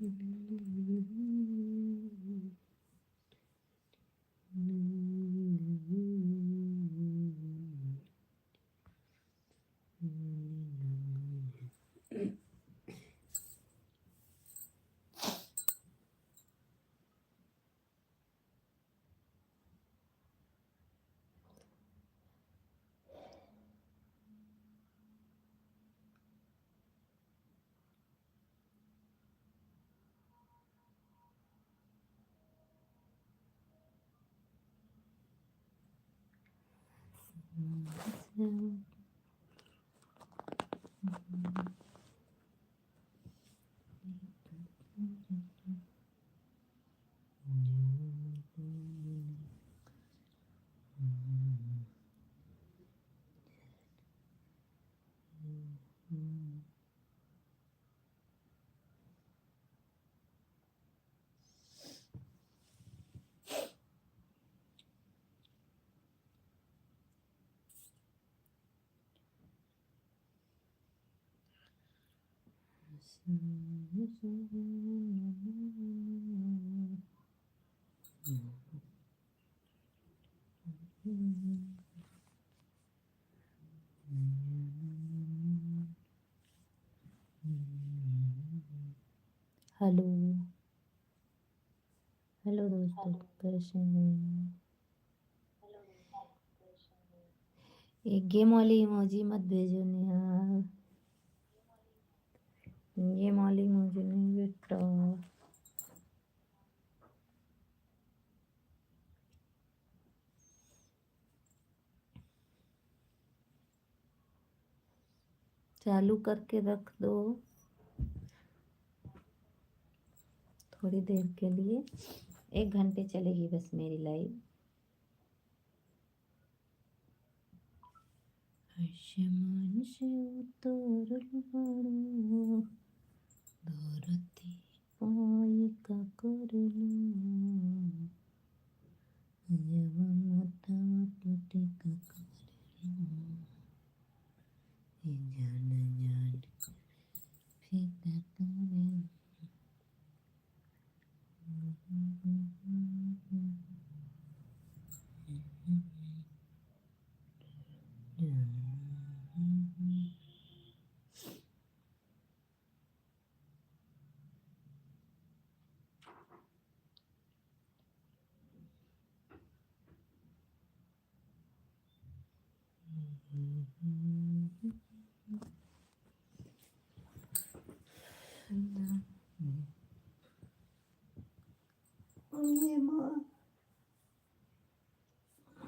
Hello hello दोस्तों, कैसे हैं? एक गेम वाली इमोजी मत भेजो यार, गेम वाली इमोजी नहीं बेटा। चालू करके रख दो थोड़ी देर के लिए, 1 घंटे चलेगी बस मेरी लाइव। आसमान से उतरल बाड़ू, धरती पाई का करलू, जवन टूटे का करलू, जान जान फीका करलू।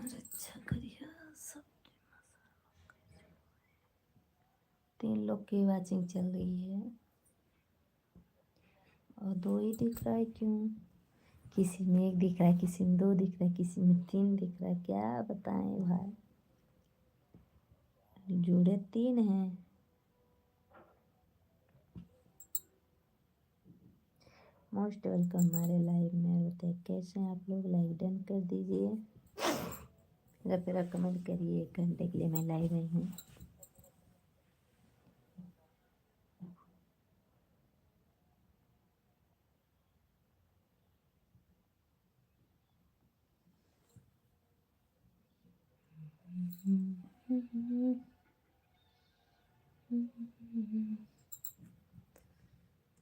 अच्छा करिए सब। 3 लोग की वाचिंग चल रही है और 2 ही दिख रहा है, क्यों? किसी में 1 दिख रहा है, किसी में 2 दिख रहा है, किसी में 3 दिख रहा है, क्या बताएं भाई। जुड़े 3 हैं। मोस्ट वेलकम हमारे लाइव में। बताइए कैसे हैं आप लोग? लाइक डन कर दीजिए, फिर कमेंट करिए। 1 घंटे के लिए मैं लाइव आई हूँ।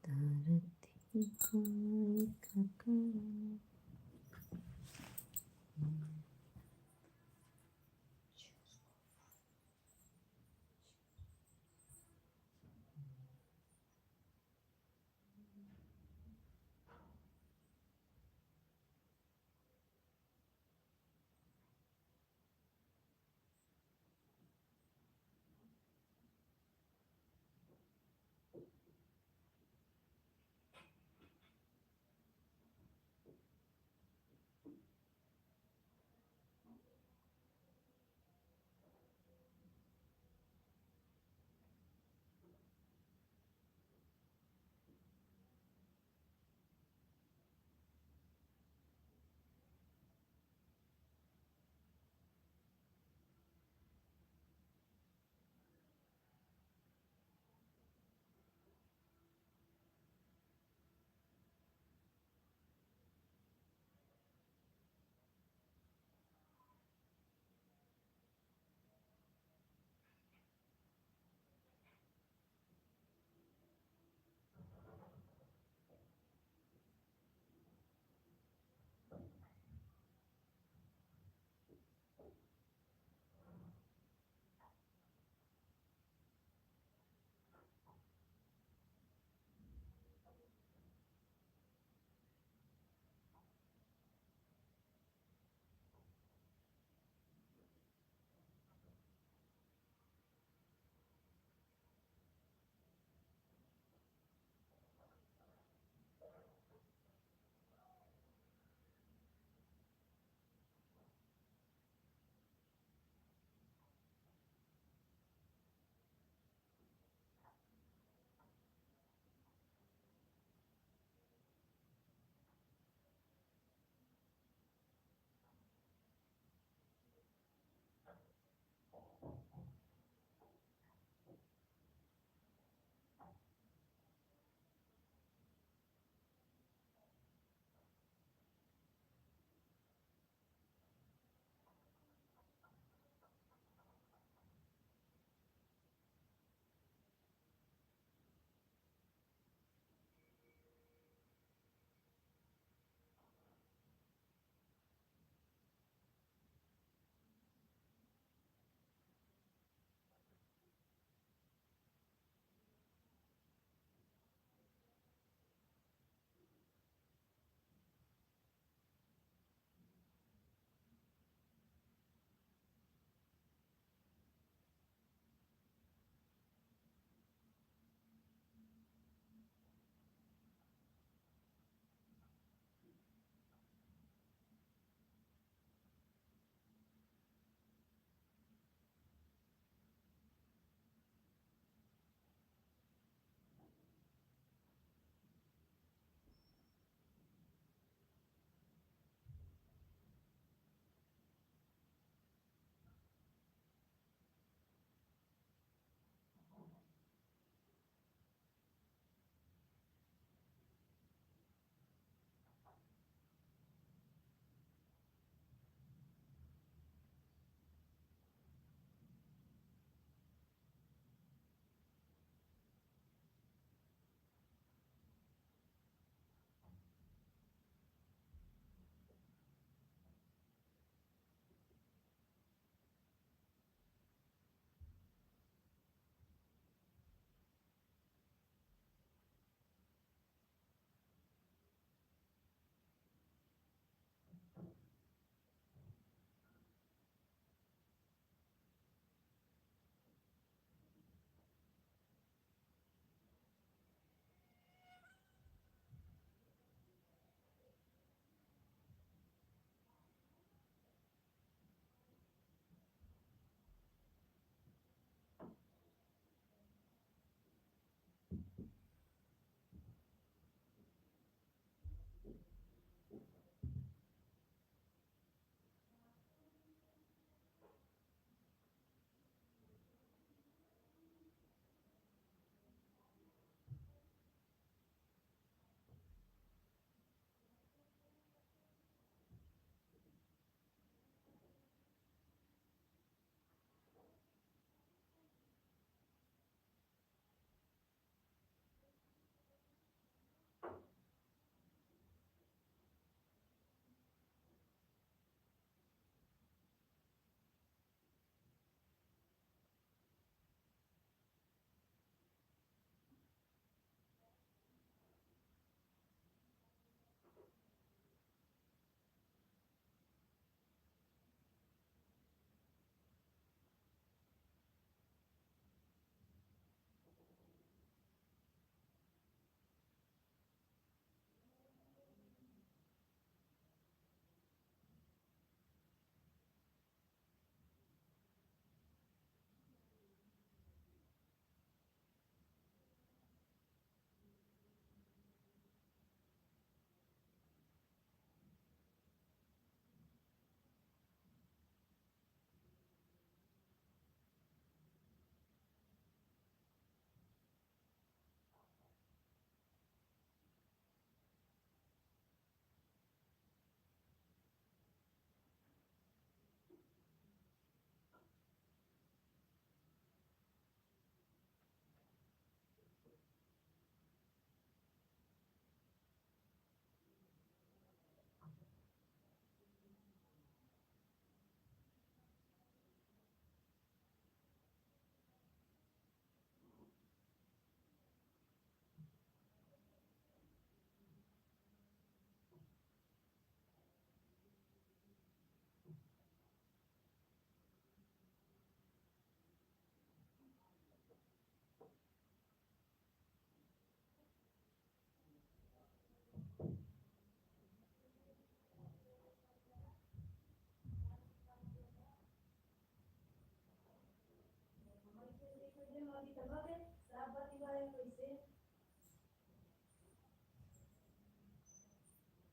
धरती को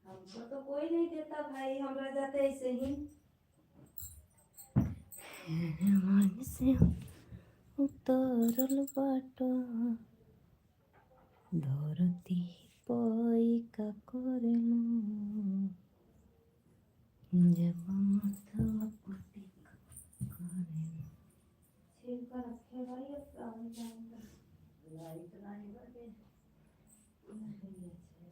हमको तो कोई नहीं देता भाई, हमरा जाते ऐसे ही मन से उतरल बाटो धरती पई का करेलू जब मथवा पटी करेलू छिलका रखे भाई अब काम जाऊंगा लाइट नहीं बजे नहीं अच्छा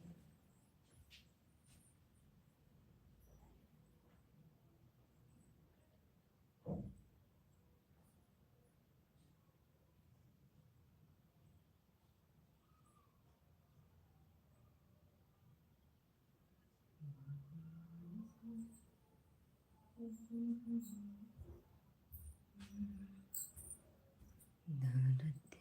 धरती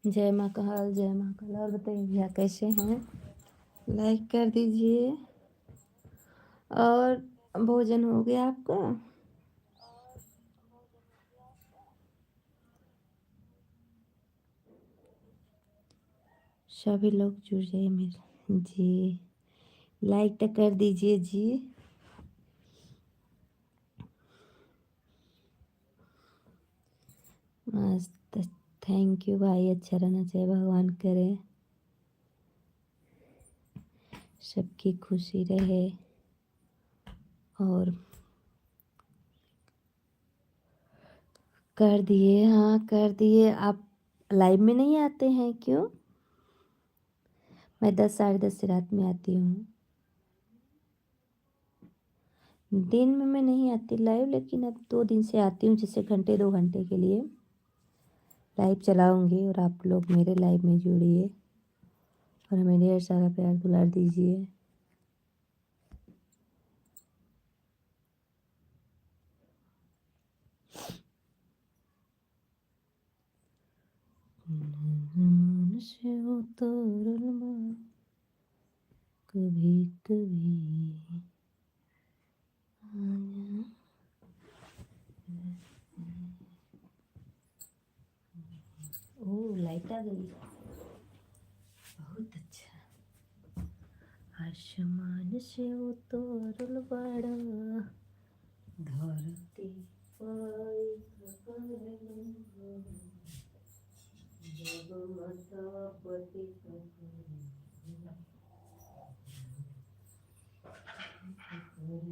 जय महाकाल, जय महाकाल। और बताइए भैया कैसे हैं? लाइक कर दीजिए। और भोजन हो गया आपका? सभी लोग जुड़ जाइए मेरे जी। लाइक तो कर दीजिए जी। मस्त। थैंक यू भाई। अच्छा रहना चाहिए, भगवान करे सबकी खुशी रहे। और कर दिए, हाँ कर दिए। आप लाइव में नहीं आते हैं क्यों? मैं 10 साढ़े 10 से रात में आती हूँ। दिन में मैं नहीं आती लाइव, लेकिन अब 2 दिन से आती हूँ, जैसे घंटे 2 घंटे के लिए लाइव चलाऊँगी। और आप लोग मेरे लाइव में जुड़िए और हमें ढेर सारा प्यार दुलार दीजिए। मन से उतरल बा कभी कभी आया। ओह लाइट आ गई, बहुत अच्छा। आसमान से उतरल बड़ा धरती पाई जब माता पति आसमान से उतरल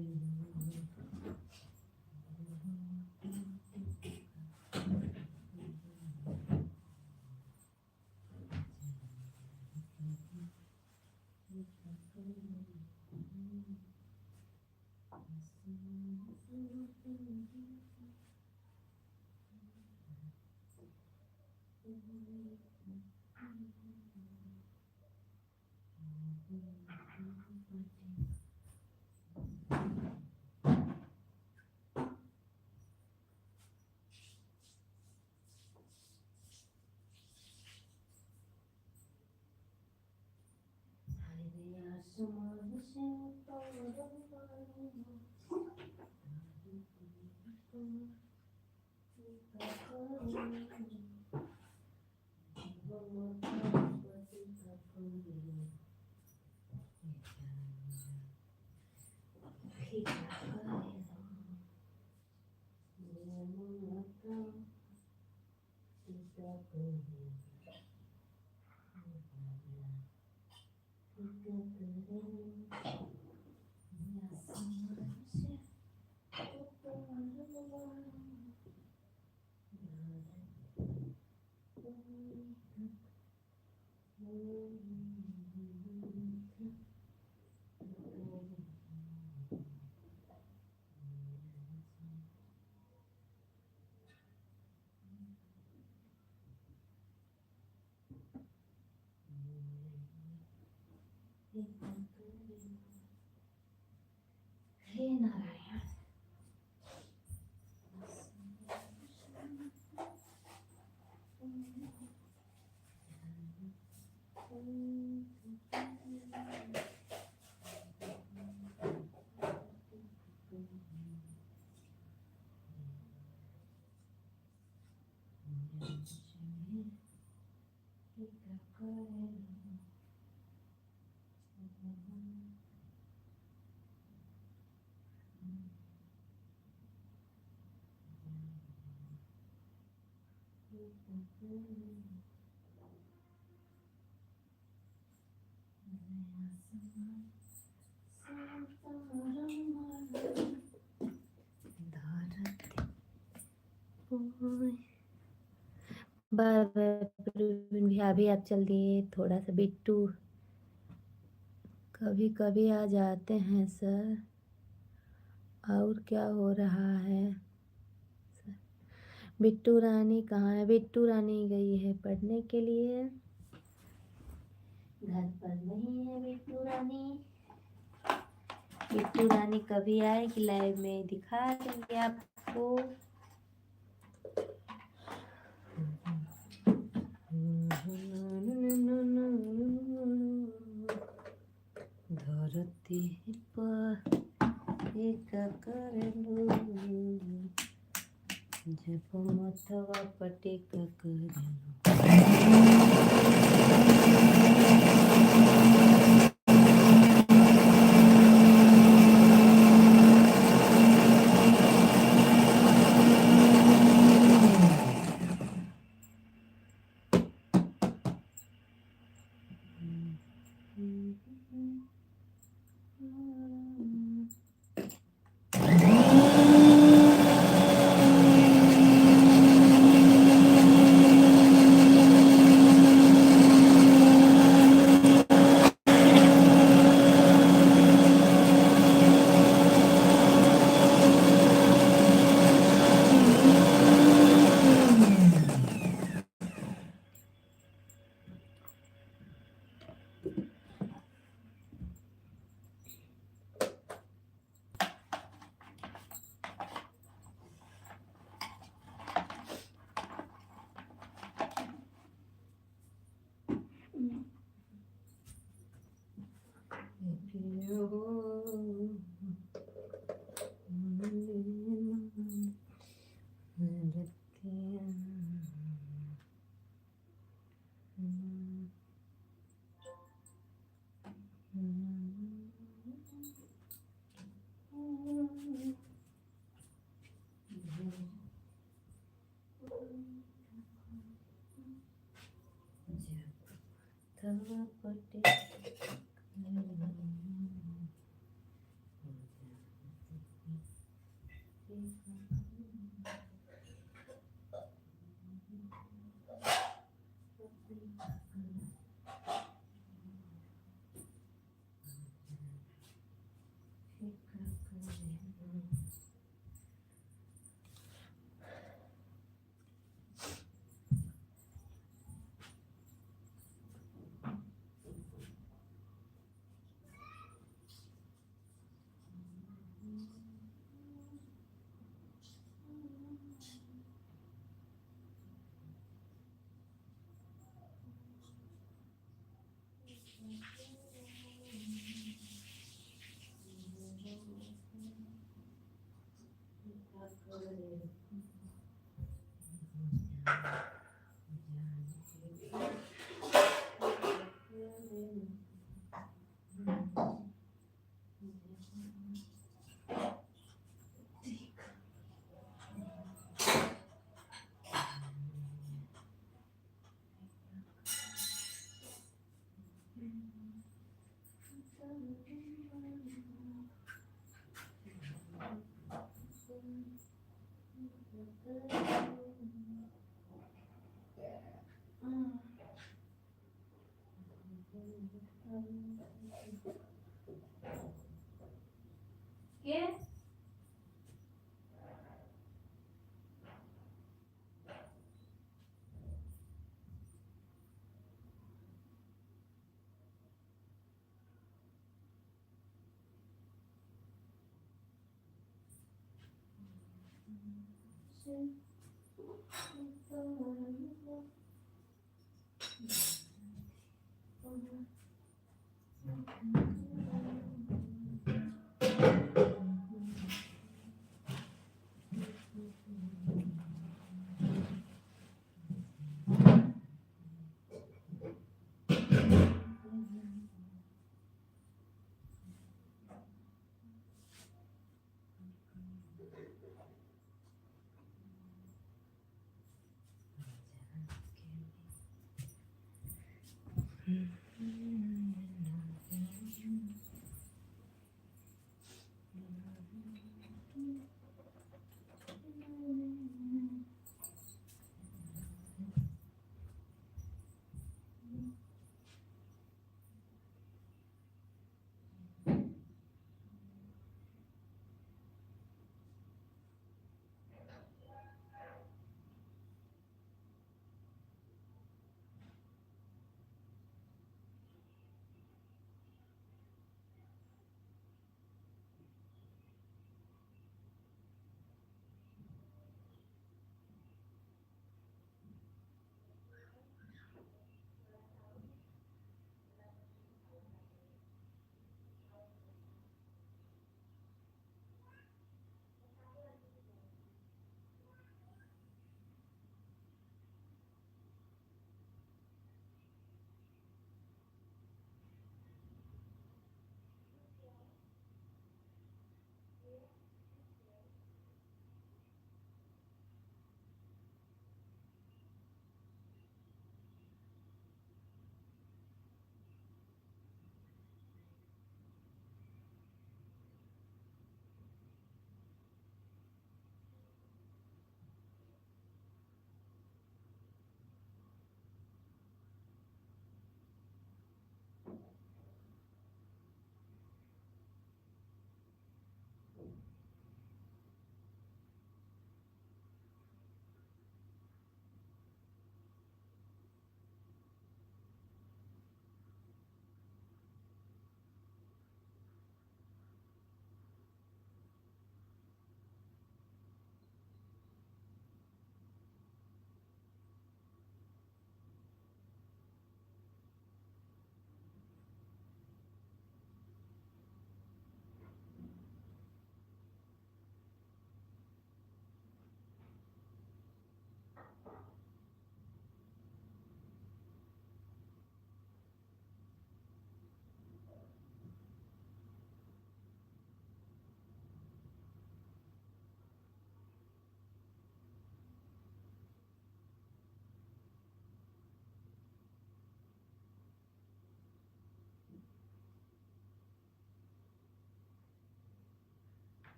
हे नारायण। भी अभी आप चल दिए, थोड़ा सा बिट्टू कभी कभी आ जाते हैं सर, और क्या हो रहा है। बिट्टू रानी कहाँ है? बिट्टू रानी गई है पढ़ने के लिए, घर पर नहीं है बिट्टू रानी। बिट्टू रानी कभी आएगी लाइव में दिखा देंगे आपको। धरती पर एक करलू, जब मथवा पटेक करलू।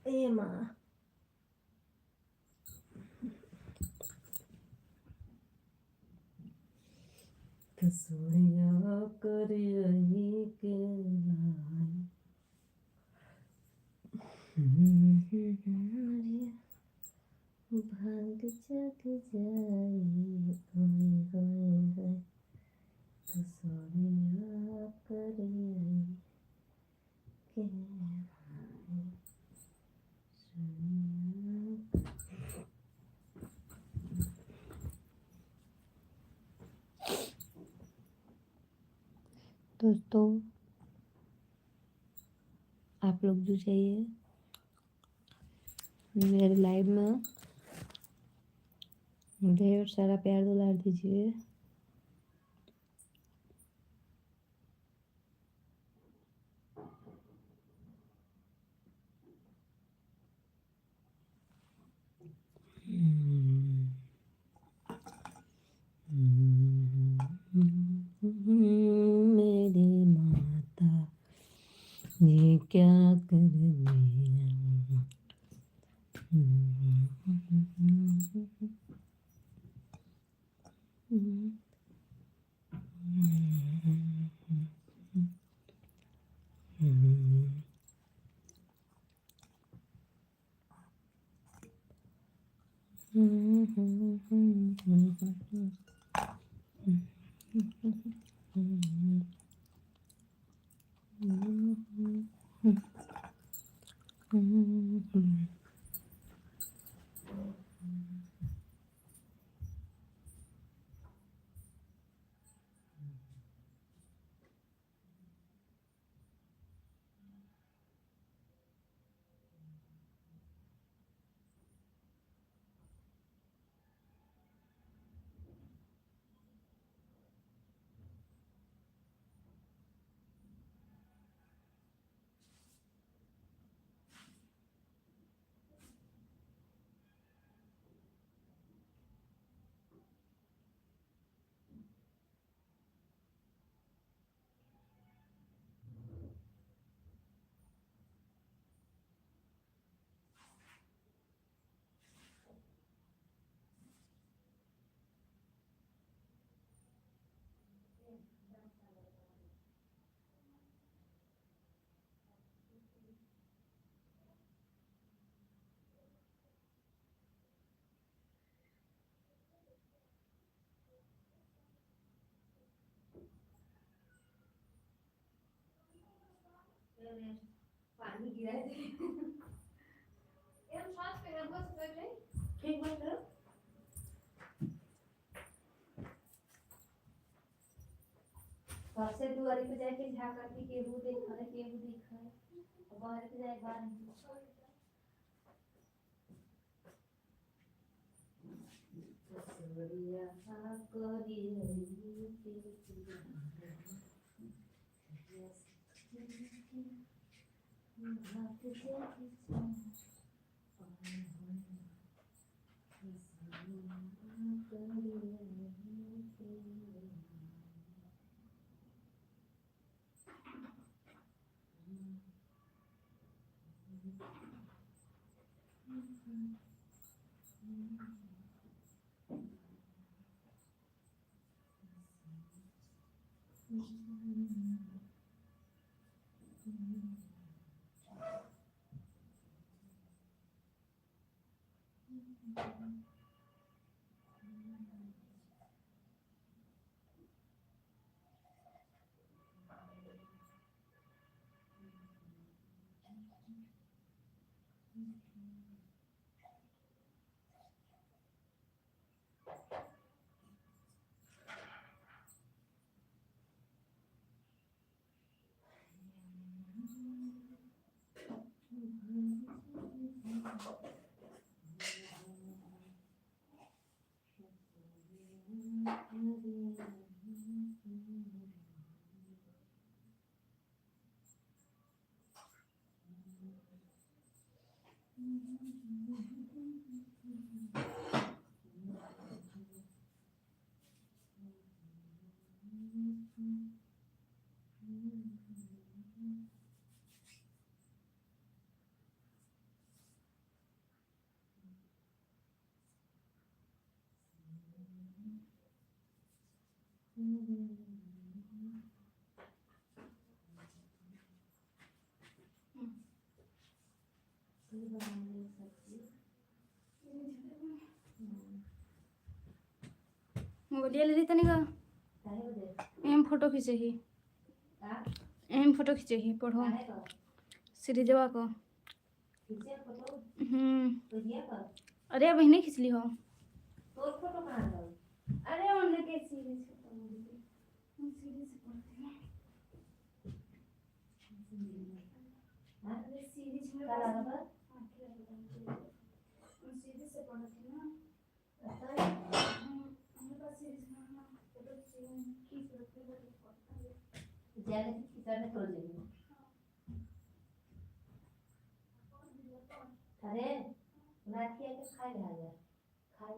Emma. कसोड़िया कर रही के भाग जग जाए होए होए होए कसोड़िया कर रही के दोस्तों आप लोग जो चाहिए मेरे लाइव में ढेर सारा प्यार दुलार दीजिए। मेरी माता ये क्या कर रही है। पानी गिरा है एम सांस पे हम बस कर ले ठीक बात है। सबसे दुआरी पे जाके झाका के केहू देखा है और बाहर पे जाए बाहर बढ़िया सा करी बोलिए ले तनी का एम फोटो खींचे ही एम फोटो खींचे ही पढ़ो सीरीजवा को अरे अब नहीं खींच ली हो अरे उनके सीरीज सीरीज पढ़ती है सीरीज से पढ़ा थी ना हमारे पास सीरीज में ना फोटो खींच रखे अरे रात के खाए खाए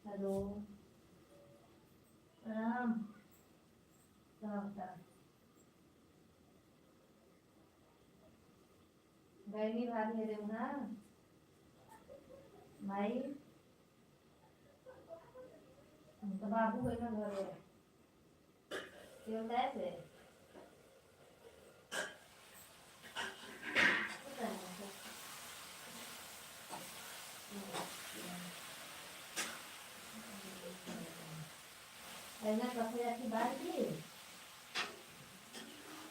हेलो राम राम राम बहनी भाभी है ना भाई तो बाबू गए ना घरे क्यों कैसे पहले कपड़े की बात की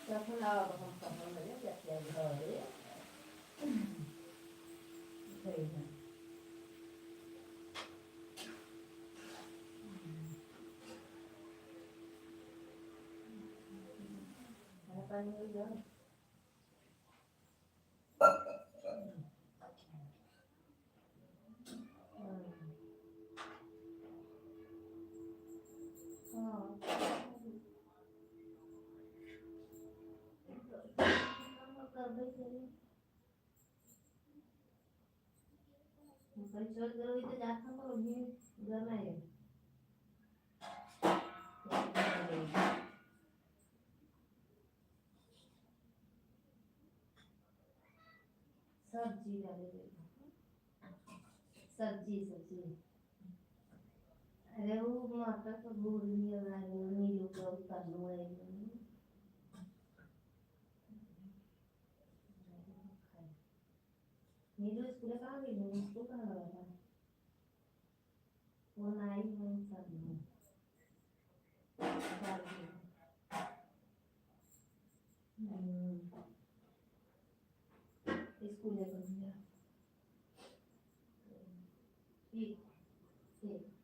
तখন हम कपड़ लगे जाते घरे सही है पानी हो जाए परिचय करो तो जाता तो ये जाना है सब्जी डाले सब्जी सब्जी अरे वो मटर तो भूल नहीं रहा है नहीं लोग कर लो है नीलू स्कूल कहाँ गई है स्कूल कहाँ गया था वो नाई में सब स्कूल ले गया ठीक ठीक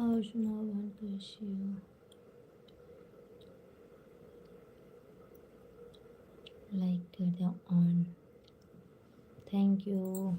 और सुनाओ बहन कैसी हो? लाइक कर दो on, thank you.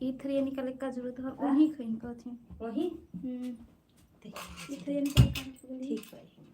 E three निकाले का जरूरत है वही कहीं कथी वही ई थ्री निकाले का ठीक है। ठीक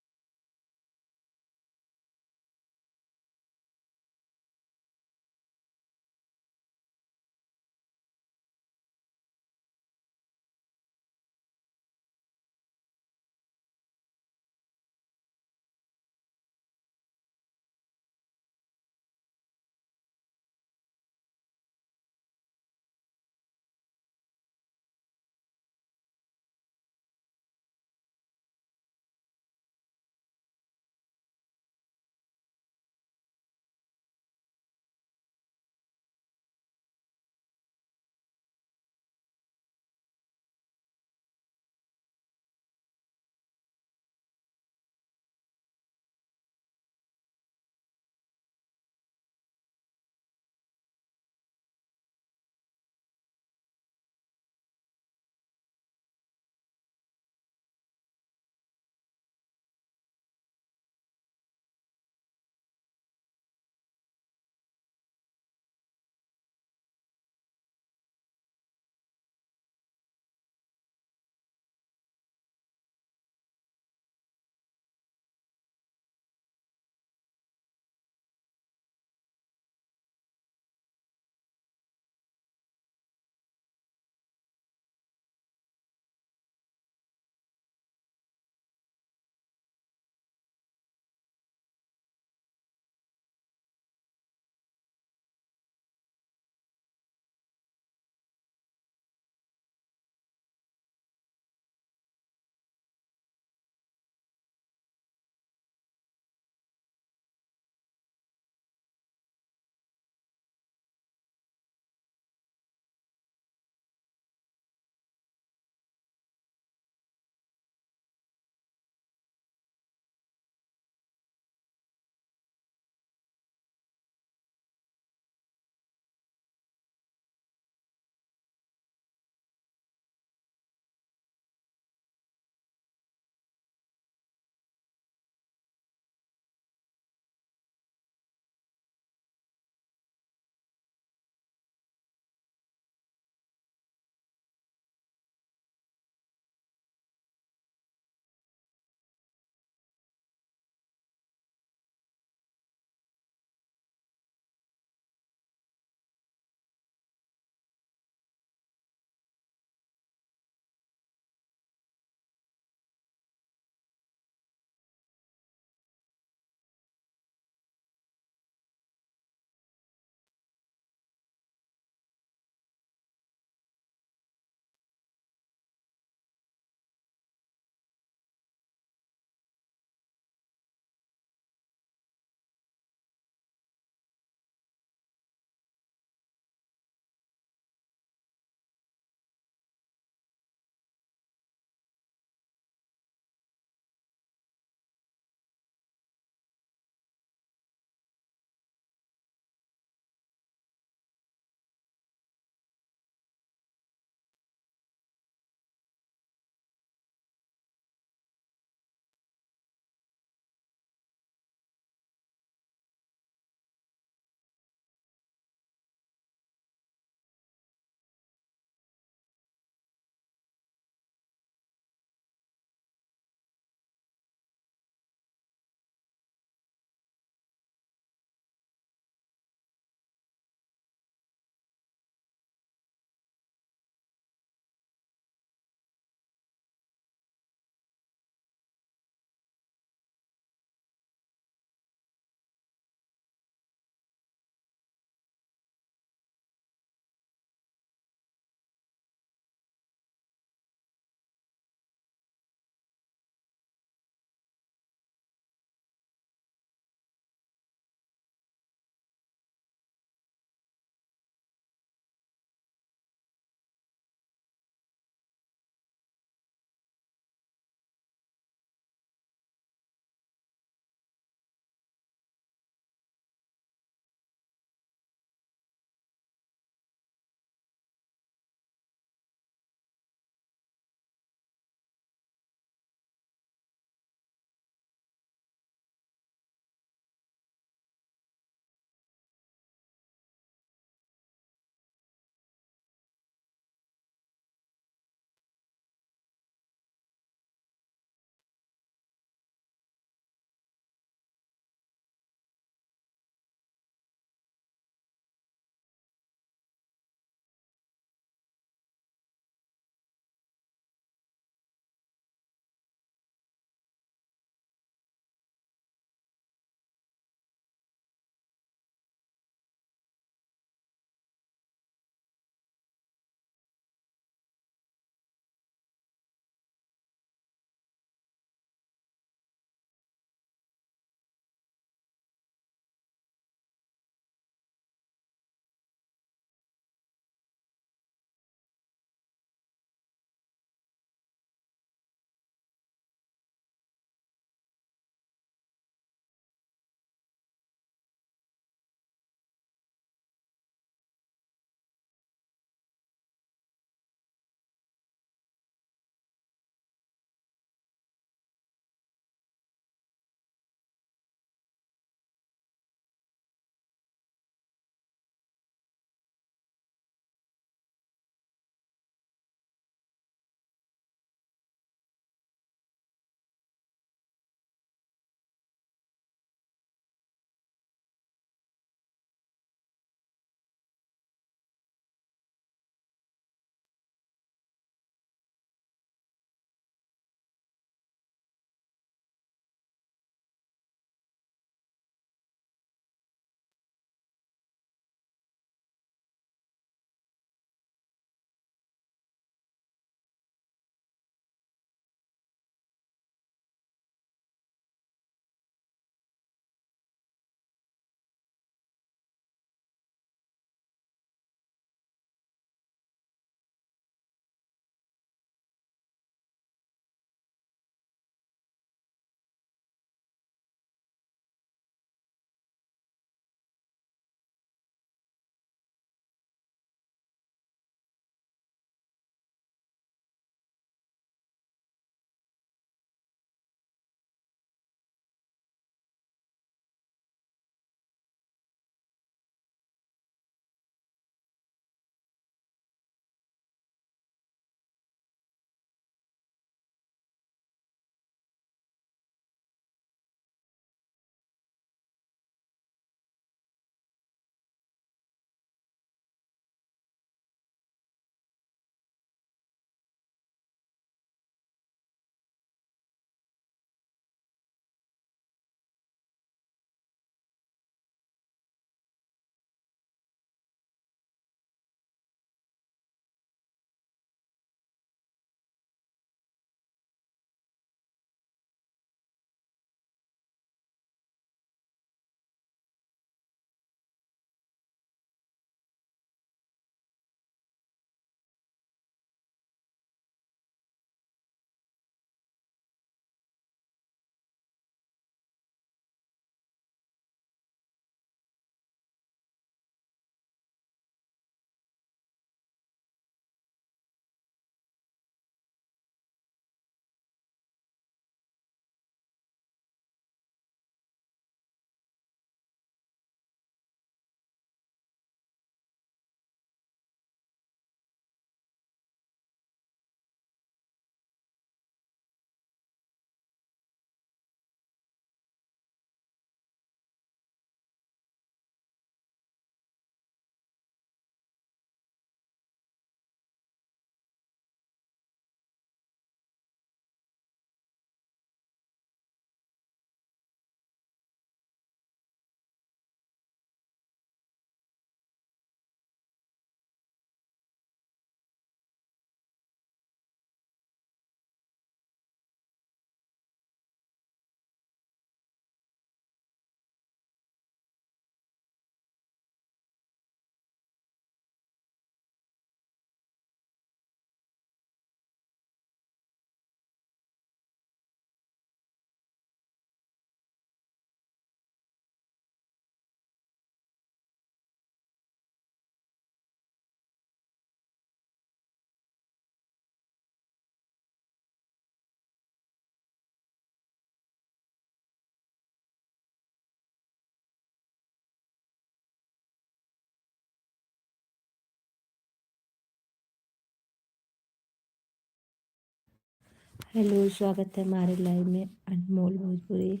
हेलो, स्वागत है हमारे लाइव में अनमोल भोजपुरी।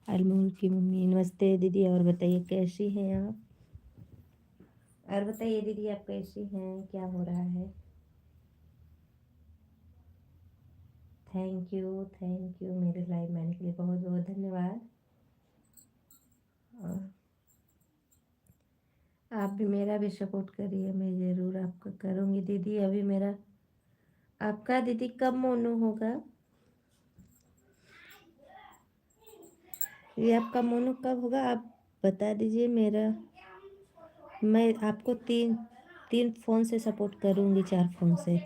अनमोल की मम्मी नमस्ते दीदी। और बताइए कैसी हैं आप? और बताइए दीदी आप कैसी हैं, क्या हो रहा है? थैंक यू मेरे लाइव में आने के लिए बहुत बहुत धन्यवाद। और आप भी मेरा भी सपोर्ट करिए, मैं ज़रूर आपका करूँगी दीदी। अभी मेरा आपका दीदी कब मोनू होगा? ये आपका मोनू कब होगा आप बता दीजिए। मेरा मैं आपको तीन तीन फ़ोन से सपोर्ट करूँगी, 4 फ़ोन से।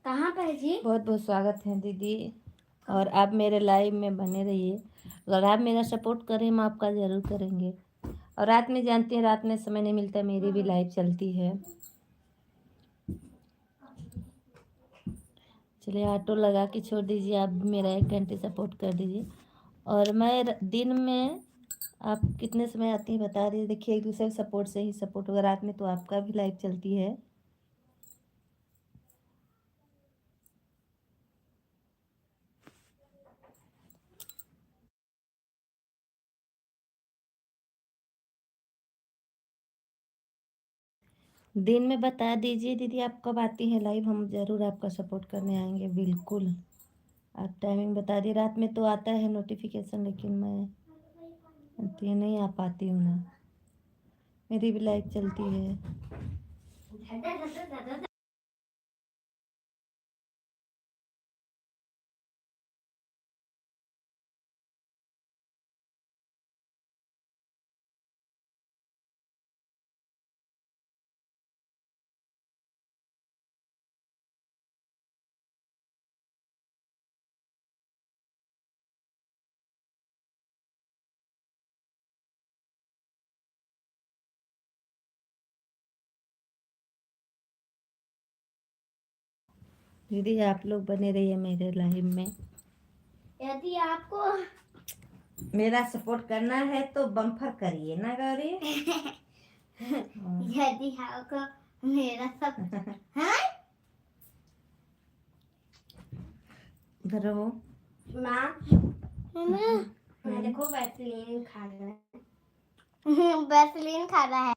कहाँ पर जी? बहुत बहुत स्वागत है दीदी। और आप मेरे लाइव में बने रहिए। अगर आप मेरा सपोर्ट करें हम आपका ज़रूर करेंगे। और रात में जानती हैं, रात में समय नहीं मिलता, मेरी भी लाइव चलती है। चलिए ऑटो लगा के छोड़ दीजिए, आप भी मेरा 1 घंटे सपोर्ट कर दीजिए। और मैं दिन में आप कितने समय आती हैं बता दीजिए। देखिए एक दूसरे के सपोर्ट से ही सपोर्ट होगा। रात में तो आपका भी लाइव चलती है। दिन में बता दीजिए दीदी आप कब आती हैं लाइव, हम ज़रूर आपका सपोर्ट करने आएंगे बिल्कुल। आप टाइमिंग बता दिए। रात में तो आता है नोटिफिकेशन, लेकिन मैं ये नहीं आ पाती हूँ ना, मेरी भी लाइव चलती है। दीदी आप लोग बने रहिए मेरे लाइव में। यदि आपको मेरा सपोर्ट करना है तो बम्फर करिए ना गौरी। यदि आपको मेरा सब हाँ इधर हो। माँ देखो वैसलीन खा रहा है वैसलीन खा रहा है।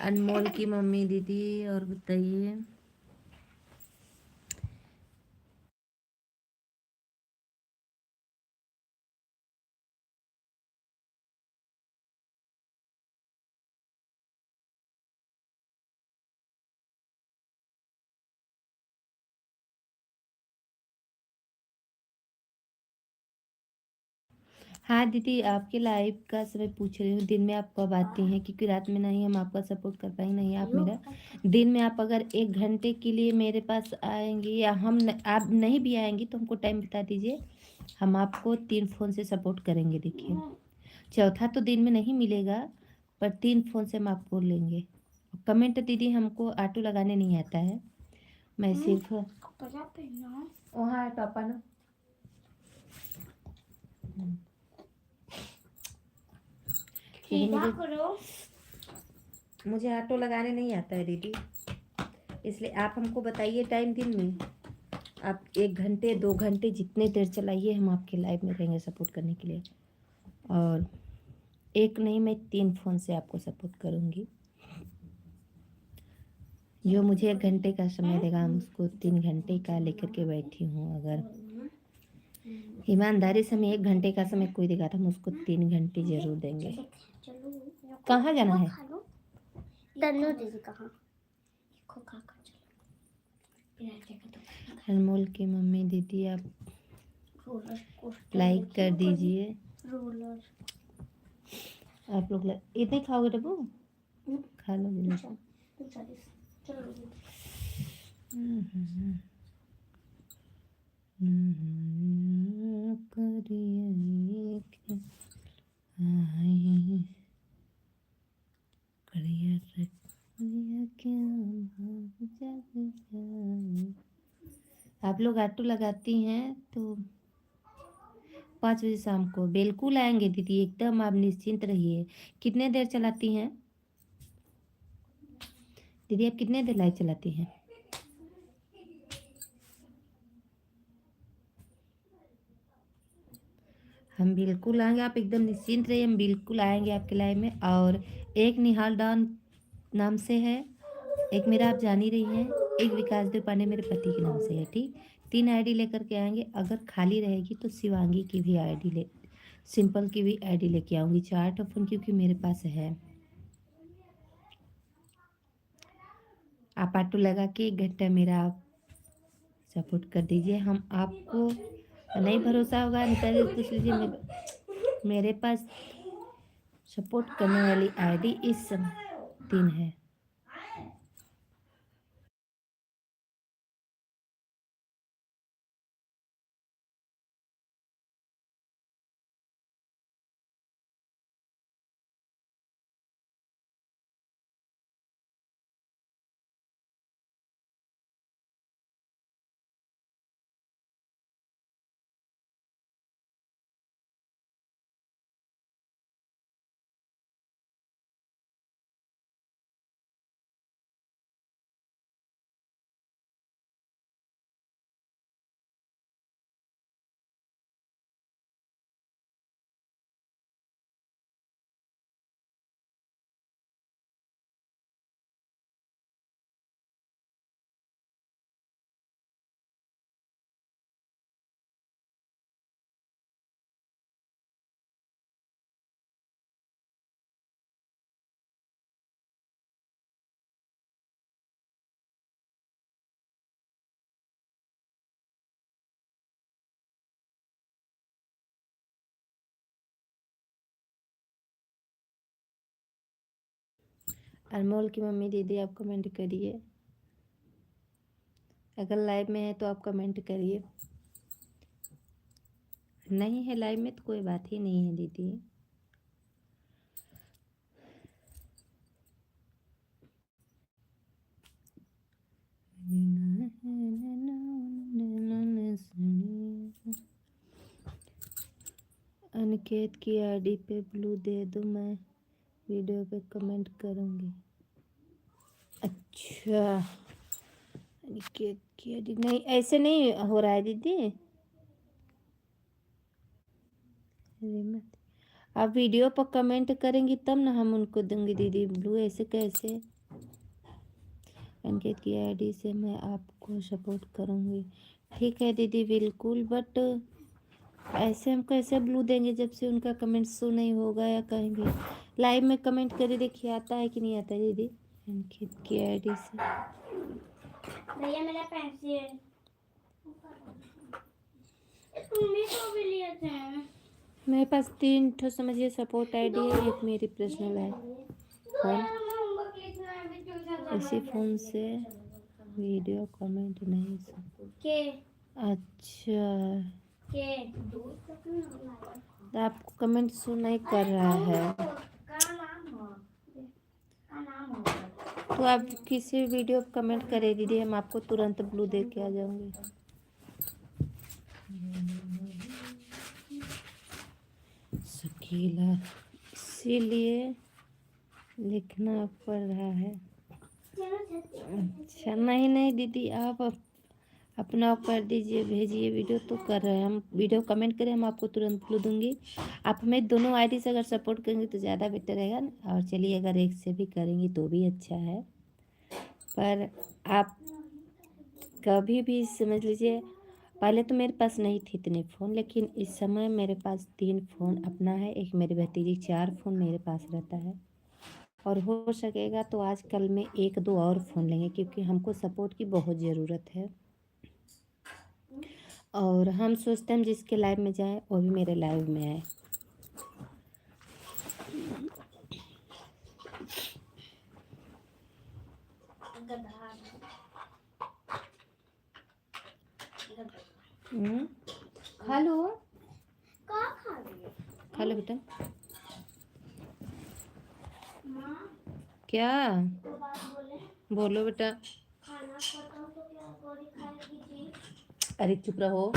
अनमोल की मम्मी दीदी और बताइए। हाँ दीदी, आपके लाइव का समय पूछ रही हूँ, दिन में आप कब आती हैं? क्योंकि रात में नहीं हम आपका सपोर्ट कर पाएंगे, नहीं आप मेरा। दिन में आप अगर 1 घंटे के लिए मेरे पास आएंगी या आप नहीं भी आएंगी तो हमको टाइम बता दीजिए, हम आपको 3 फ़ोन से सपोर्ट करेंगे। देखिए, चौथा तो दिन में नहीं मिलेगा, पर 3 फ़ोन से हम आपको लेंगे। कमेंट दीदी, हमको ऑटो लगाने नहीं आता है, मैं सिर्फ वहाँ है पापा ना। मुझे ऑटो लगाने नहीं आता है दीदी, इसलिए आप हमको बताइए टाइम दिन में। आप 1 घंटे 2 घंटे जितने देर चलाइए, हम आपके लाइव में रहेंगे सपोर्ट करने के लिए। और एक नहीं, मैं 3 फ़ोन से आपको सपोर्ट करूँगी। जो मुझे 1 घंटे का समय देगा, हम उसको 3 घंटे का लेकर के बैठी हूँ। अगर ईमानदारी से हमें 1 घंटे का समय कोई देगा तो हम उसको 3 घंटे जरूर देंगे। कहाँ जाना है? अनमोल की मम्मी दीदी, आप लाइक कर दीजिए। आप लोग इतने खाओगे डब्बू? खा लोगे? आप लोग ऑटो लगाती हैं तो 5 बजे शाम को बिल्कुल आएंगे दीदी, एकदम आप निश्चिंत रहिए। कितने देर चलाती हैं दीदी? आप कितने देर लाइव चलाती हैं? हम बिल्कुल आएंगे, आप एकदम निश्चिंत रहिए, हम बिल्कुल आएंगे आपके लाइव में। और एक निहाल डॉन नाम से है, एक मेरा आप जान ही रही हैं, एक विकास देव पांडे मेरे पति के नाम से है। ठीक, 3 आईडी लेकर के आएंगे। अगर खाली रहेगी तो शिवांगी की भी आईडी सिंपल की भी आईडी लेके आऊँगी। 4 फोन क्योंकि मेरे पास है। आप ऑटो लगा के 1 घंटा मेरा आप सपोर्ट कर दीजिए। हम आपको नहीं भरोसा होगा निकालिए पूछ लीजिए, मेरे पास सपोर्ट करने वाली आईडी इस समय 3 है। अनमोल की मम्मी दीदी, आप कमेंट करिए, अगर लाइव में है तो आप कमेंट करिए। नहीं है लाइव में तो कोई बात ही नहीं है दीदी। अनिकेत की आईडी पे ब्लू दे दो, मैं वीडियो पे कमेंट करूँगी। अच्छा, अनिकेत की आईडी नहीं, ऐसे नहीं हो रहा है दीदी। आप वीडियो पर कमेंट करेंगी तब ना हम उनको दूंगी दीदी ब्लू, ऐसे कैसे? अनिकेत की आईडी से मैं आपको सपोर्ट करूँगी। ठीक है दीदी बिल्कुल, बट ऐसे हम कैसे ब्लू देंगे जब से उनका कमेंट शो नहीं होगा या कहेंगे। लाइव में कमेंट करिए, देखिए आता है कि नहीं आता है दीदी। अनिकेत की आईडी से भैया मेरा पेंसिल तुमने तो भी लिए थे। मेरे पास 3 ठो समझिए सपोर्ट आईडी है, एक मेरी पर्सनल है फ़ोन। इसी फ़ोन से वीडियो कमेंट नहीं सब। अच्छा, तो आपको कमेंट शो नहीं कर रहा है, तो आप किसी वीडियो पे कमेंट करें दीदी, हम आपको तुरंत ब्लू दे के आ जाऊंगे। शकीला, इसीलिए लिखना पड़ रहा है। अच्छा, नहीं दीदी, आप अपना कर दीजिए, भेजिए वीडियो तो कर रहे हैं हम। वीडियो कमेंट करें, हम आपको तुरंत ब्लू दूंगी। आप हमें दोनों आईडी से अगर सपोर्ट करेंगे तो ज़्यादा बेटर रहेगा ना। और चलिए, अगर एक से भी करेंगी तो भी अच्छा है, पर आप कभी भी समझ लीजिए, पहले तो मेरे पास नहीं थे इतने फ़ोन, लेकिन इस समय मेरे पास 3 फ़ोन अपना है, एक मेरी भतीजी, 4 फ़ोन मेरे पास रहता है। और हो सकेगा तो आजकल में 1-2 और फ़ोन लेंगे, क्योंकि हमको सपोर्ट की बहुत ज़रूरत है। और हम सोचते हैं जिसके लाइव में जाए वो भी मेरे लाइव में आए। खा लो, खा लो बेटा। क्या बोलो बेटा? अरे चुप रहो।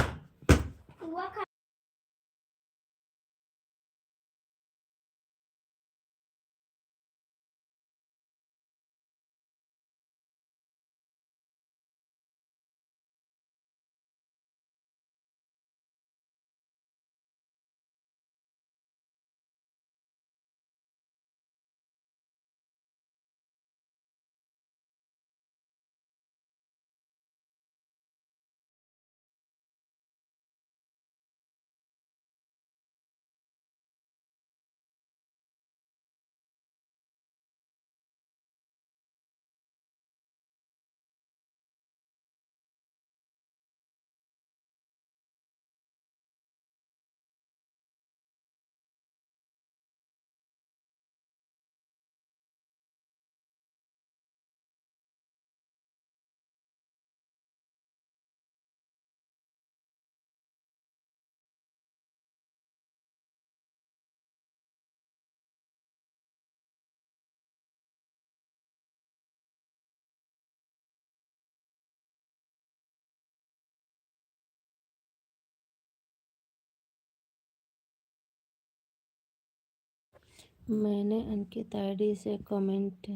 मैंने अंकित आईडी से कमेंट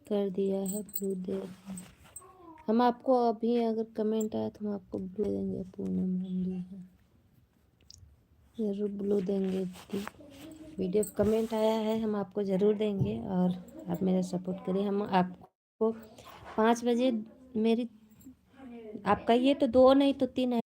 कर दिया है, ब्लू दे। हम आपको अभी अगर कमेंट आया तो हम आपको ब्लू देंगे। पूनम रंगी है, ज़रूर ब्लू देंगे दीदी। वीडियो कमेंट आया है, हम आपको ज़रूर देंगे। और आप मेरा सपोर्ट करिए। हम आपको 5 बजे मेरी, आपका ये तो 2 नहीं तो 3 है।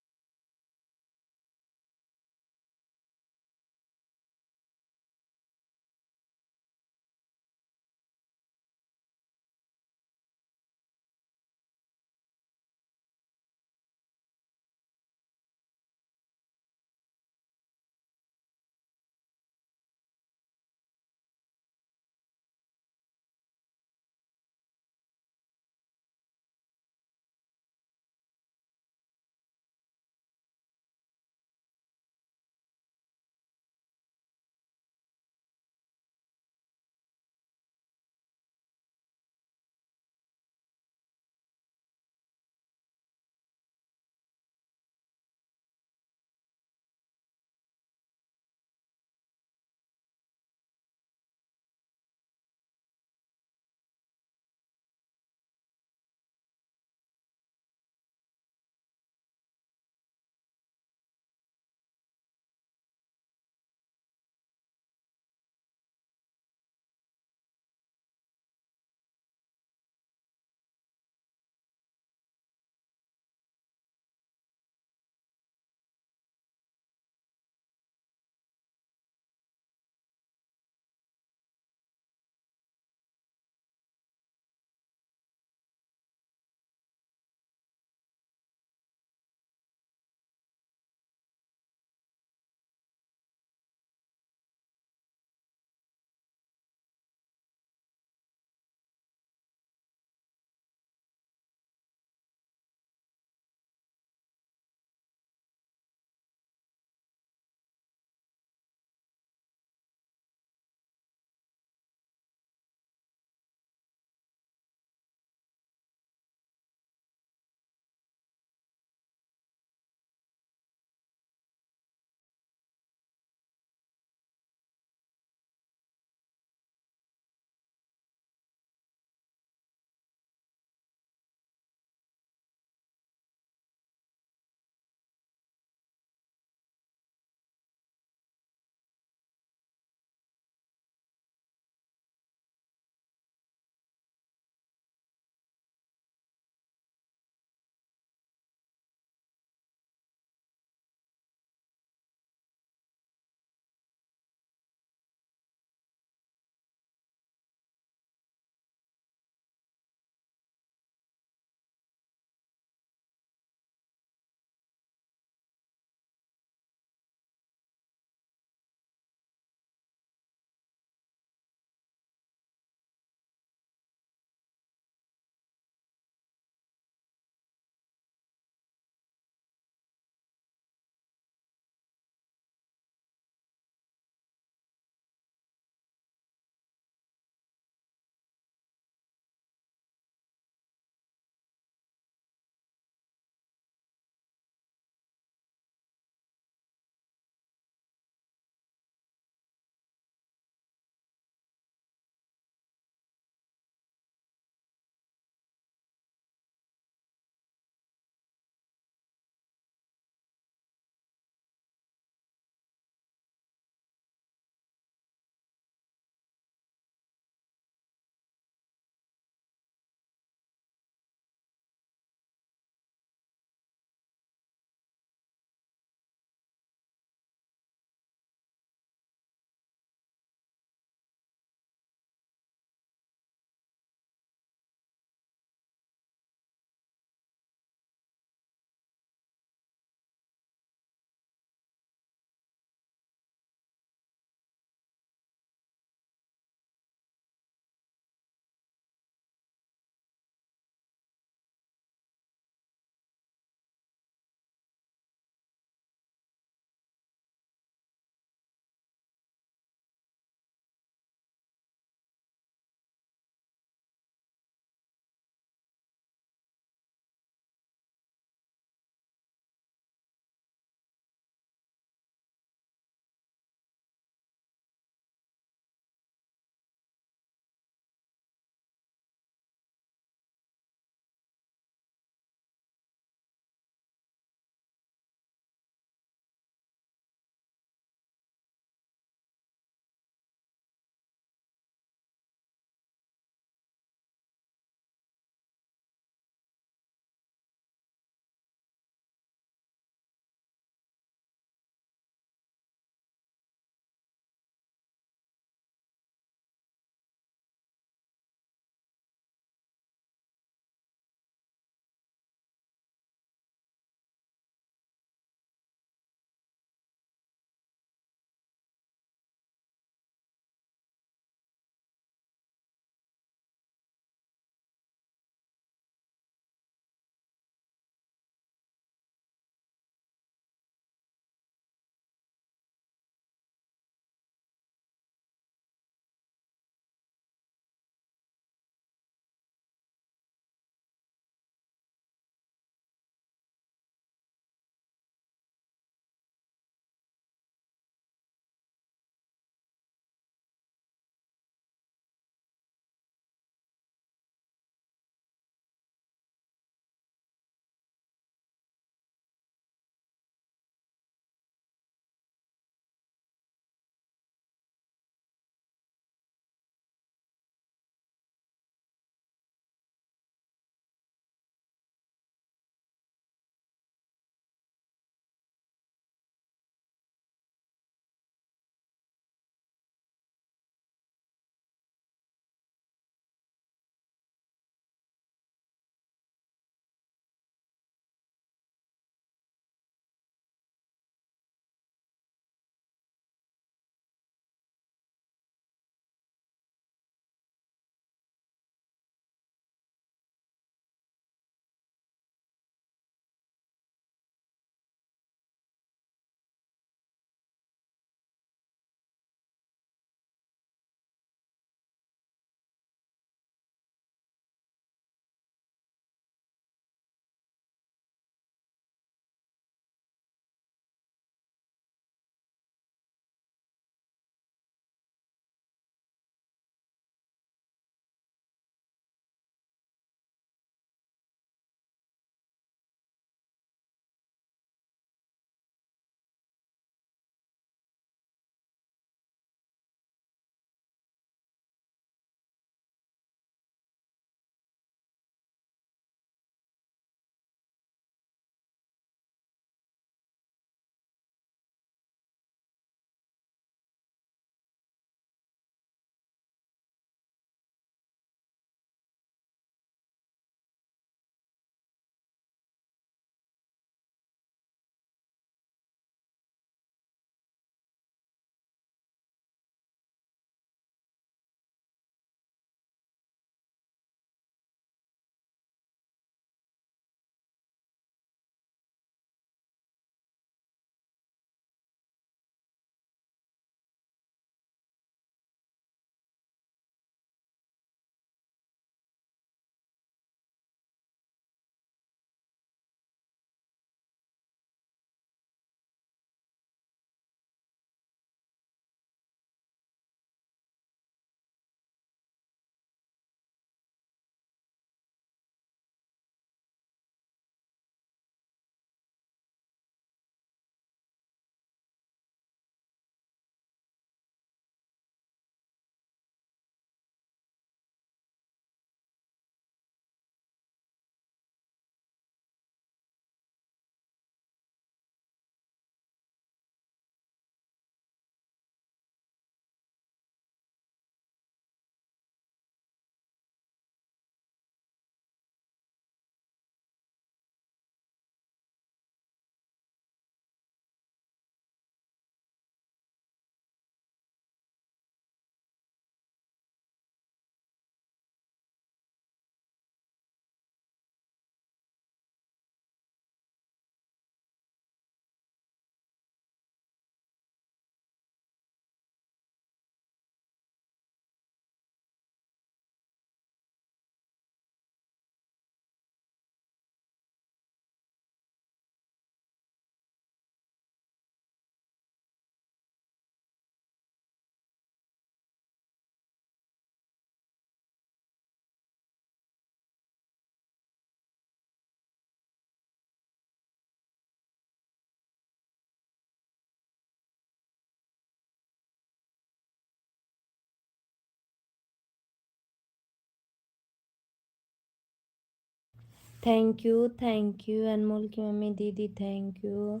थैंक यू अनमोल की मम्मी दीदी, थैंक यू।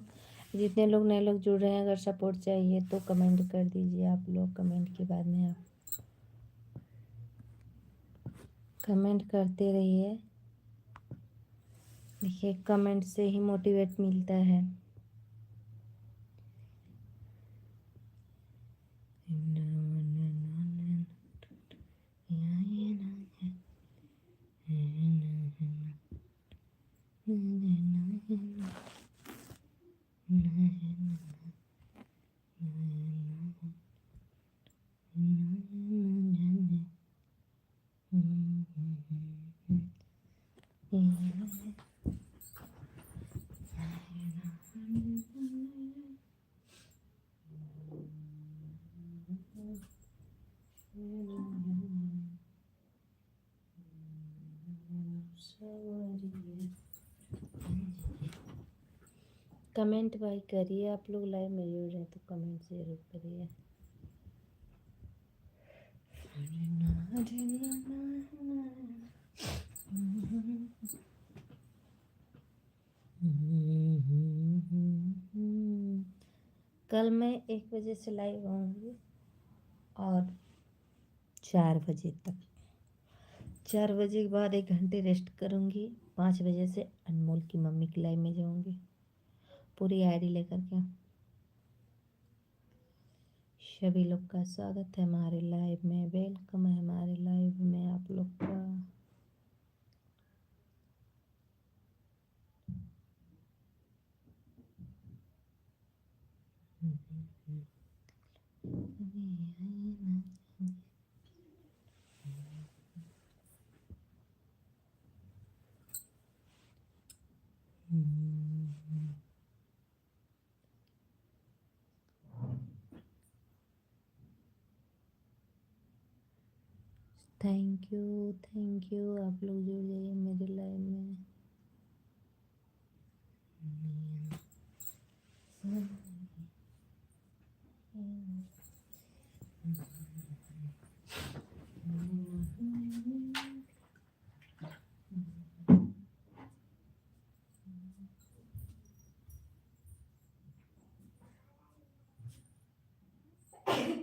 जितने लोग नए लोग जुड़ रहे हैं, अगर सपोर्ट चाहिए तो कमेंट कर दीजिए आप लोग। कमेंट के बाद में आप कमेंट करते रहिए। देखिए, कमेंट से ही मोटिवेट मिलता है। कमेंट भाई करिए, आप लोग लाइव में जुड़ रहे हैं तो कमेंट जरूर करिए। कल मैं 1 बजे से लाइव आऊँगी और 4 बजे तक। 4 बजे के बाद 1 घंटे रेस्ट करूँगी। 5 बजे से अनमोल की मम्मी की लाइव में जाऊँगी पूरी आईडी लेकर के। सभी लोग का स्वागत है हमारे लाइव में, वेलकम है हमारे लाइव में आप लोग का। थैंक यू आप लोग जुड़ जाइए मेरे लाइव में।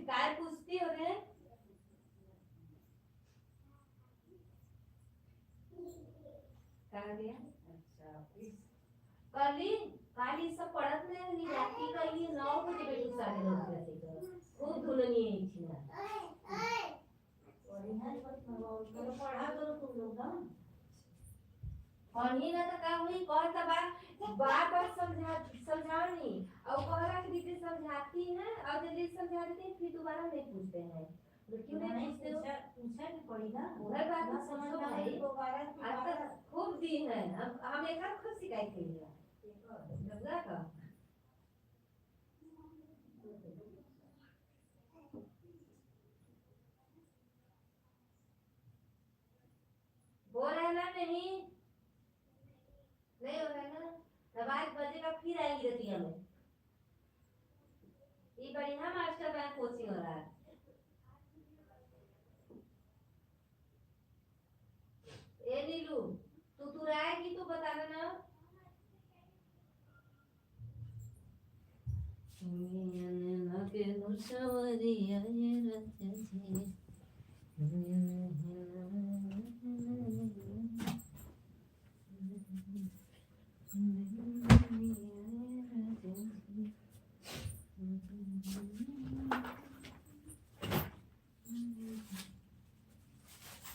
काय पूछती हो रे? काली सब पडत नाही रात्री काही 9 बजे बेटू 9:30 बजे खूप धुलनी यायची ना पढ़ा करो तुम लोग ना पढ़ी ना तो का हुई कहता बार बार समझानी और कहला कि दीदी समझाती है और दीदी समझा देती है फिर दोबारा नहीं पूछते हैं तो क्यों नहीं पूछते हो? पूछा नहीं पड़ी ना वही बात तो समझ में आई दोबारा खूब दी है हम एक बार खुद शिकायत करिएगा लगा का बोल रहे ना नहीं हो रहा है ना तब 8 बजे का फिर आएंगे रतिया में ये बढ़िया मास्टर बैंक कोचिंग हो रहा है ए नीलू तू आएगी तो बता देना के मुसवरिया ये रतजी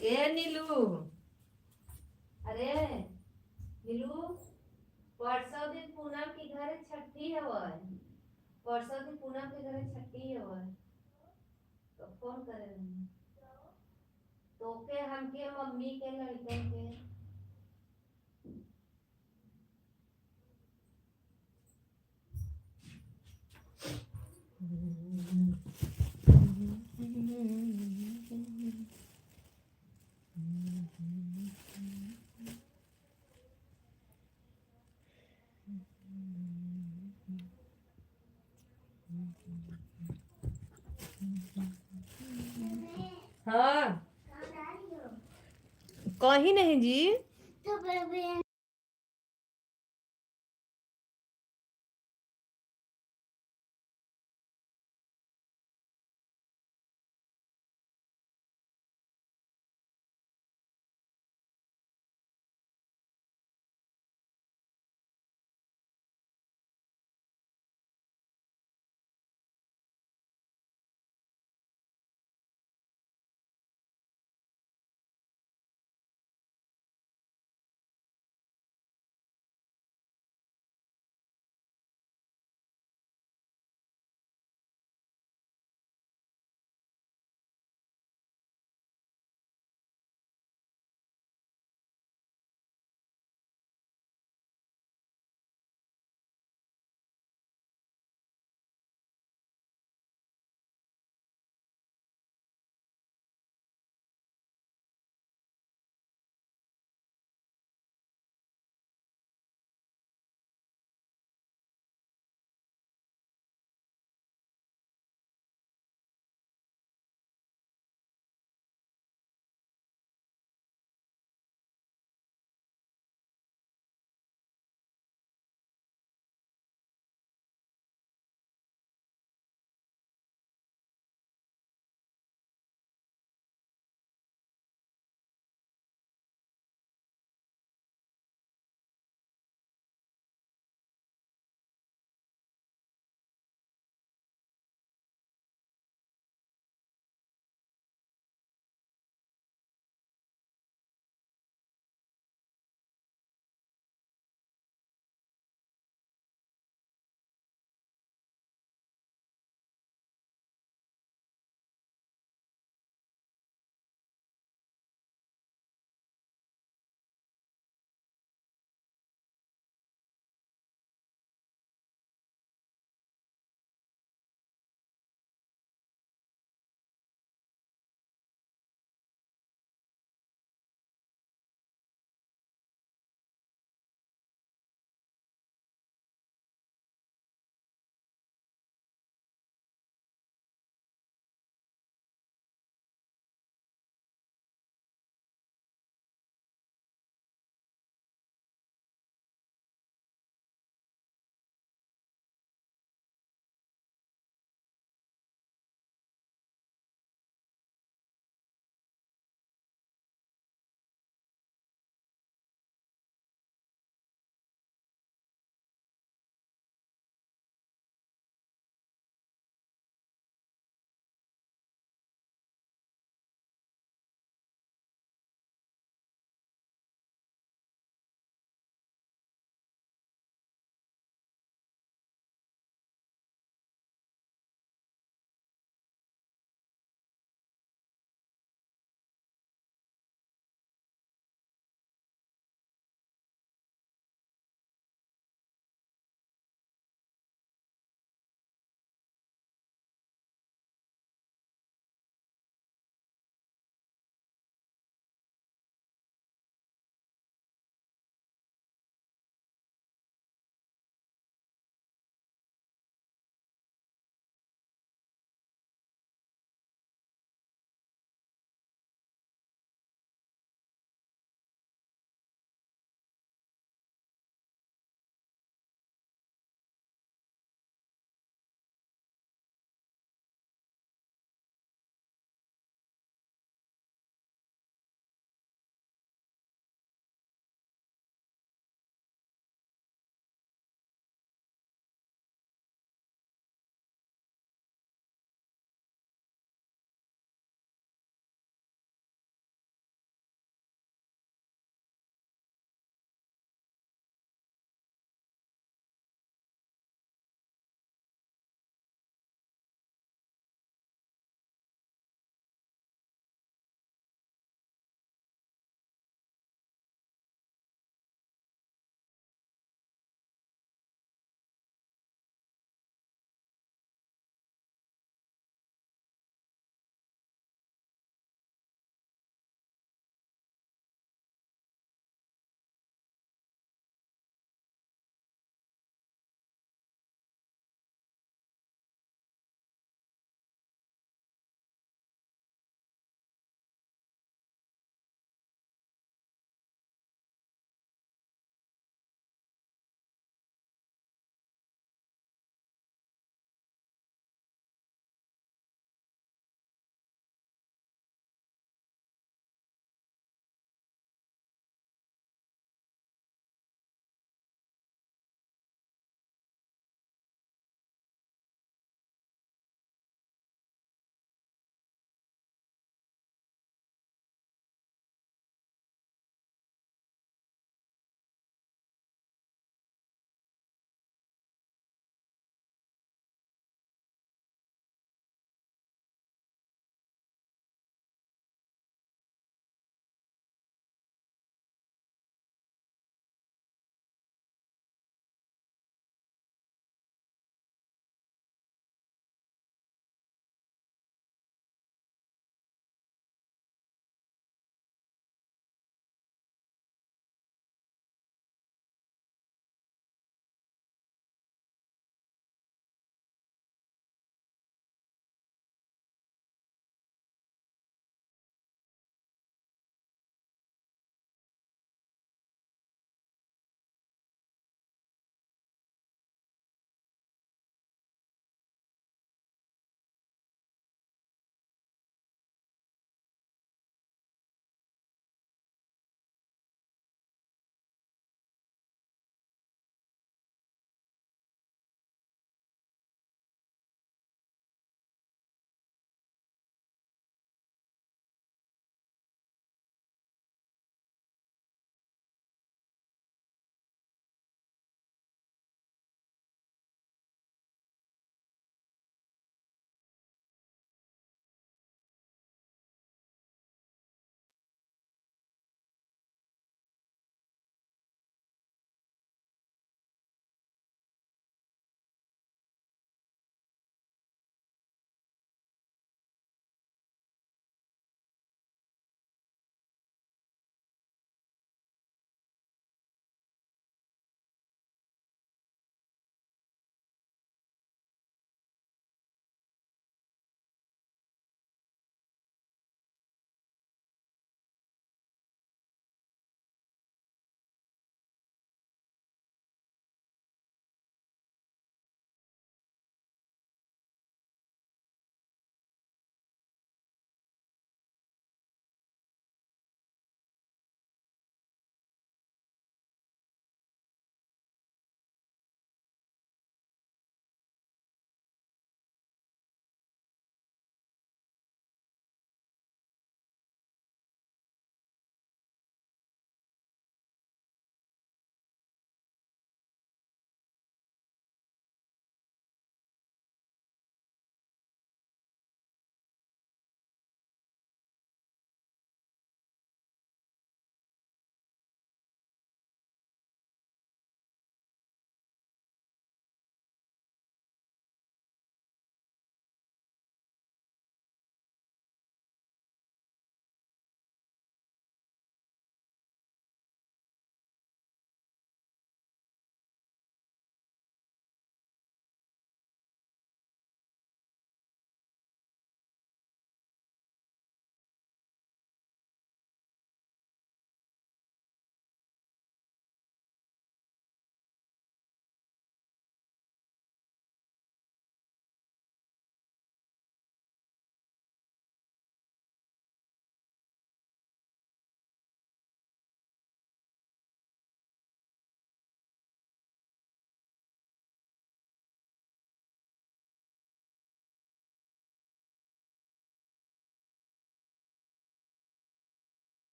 ए नीलू अरे नीलू परसों दिन पूनम की घर छठी है वो परसों दिन पूनम के घर छठी है वो तो फोन करे तो के हमके मम्मी के लड़के के हाँ कहीं नहीं जी। तो